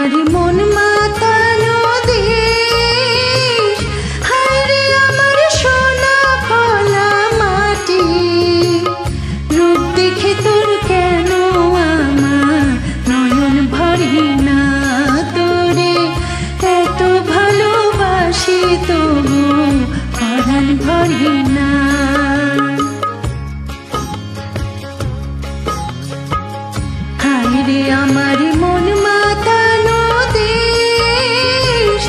আমার মন মাতানো দেশ, হায় রে আমার সোনা ফলা মাটি। রূপ দেখে তোর কেন আমার নয়ন ভরে না, তোরে এত ভালোবাসি তবু পরাণ ভরে না। হায় রে আমার মন মাতানো দেশ,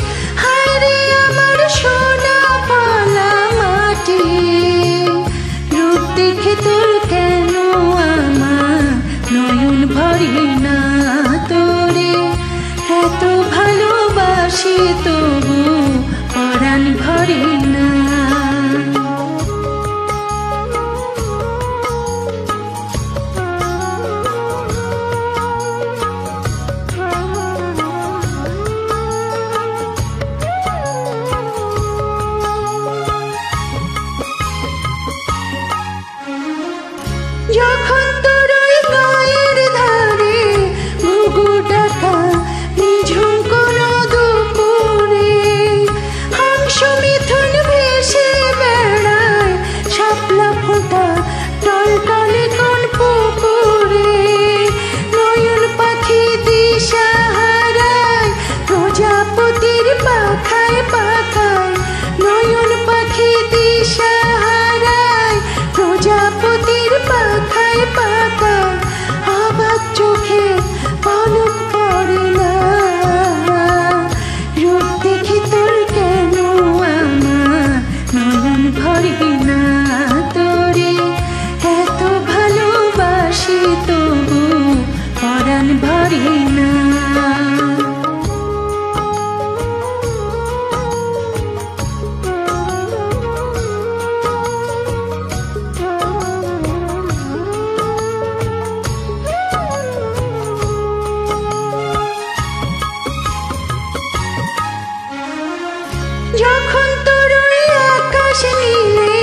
হায় রে আমার সোনা ফলা মাটি। রূপ দেখে তোর কেন আমার নয়ন ভরে না, তোরে এত ভালোবাসি তবু পরাণ ভরে না। যখন তোর ওই গায়ের ধারে ঘুঘু ডাকা নিঝুম কোনো দুপুরে, হংস মিথুন ভেসে বেড়ায় শাপলা ফোঁটা টলটলে কোন পুকুরে। নয়ন পাখি দিশা হারায় প্রজাপতির পাখায় পাখায়, নয়ন পাখি দিশা হারায় প্রজাপতির পাখায় পাখায়। আবার চোখে পলক পড়ে না, রূপ দেখে তোর কেন আমার নয়ন ভরে না, তোরে এত ভালোবাসি তবু পরাণ ভরে না। যখন তোর ওই আকাশ নীলে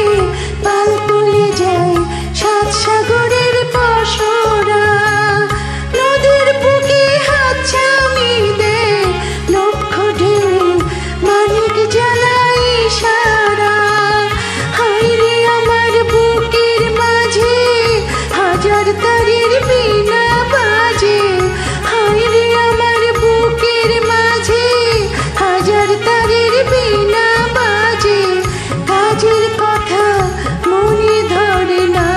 পাল তুলে যায় সাত সাগরের পসরা, নদীর বুকে হাত ছামি দে লক্ষ ঢেউ মানিক জ্বালাই সারা। হায় রে আমার বুকের মাঝে হাজার তারের বীণা বাজে, হায় রে আমার বুকের মাঝে হাজার তারের বীণা বাজে। কাজের কথা মনে ধরে না,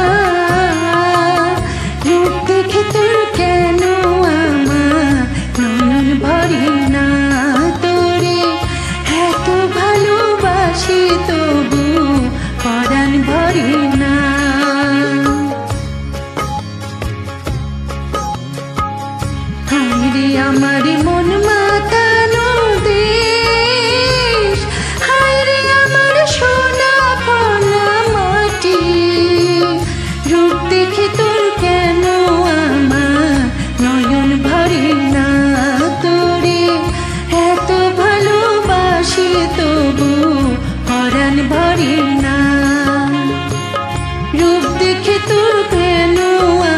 রূপ দেখে তোর কেন আমার নয়ন ভরে না, তোরে এত ভালোবাসি তবু পরাণ ভরে না। হায় রে আমার মন মাতানো দেশ, হায় রে আমার সোনা ফলা মাটি। রূপ দেখে তোর কেন আমার নয়ন ভরে না, তোরে এত ভালোবাসি তবু পরাণ ভরে না। রূপ দেখে তোর কেন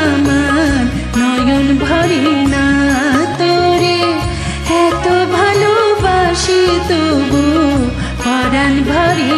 আমার নয়ন ভরে না, তোরে এত ভালোবাসি তবু পরাণ ভরে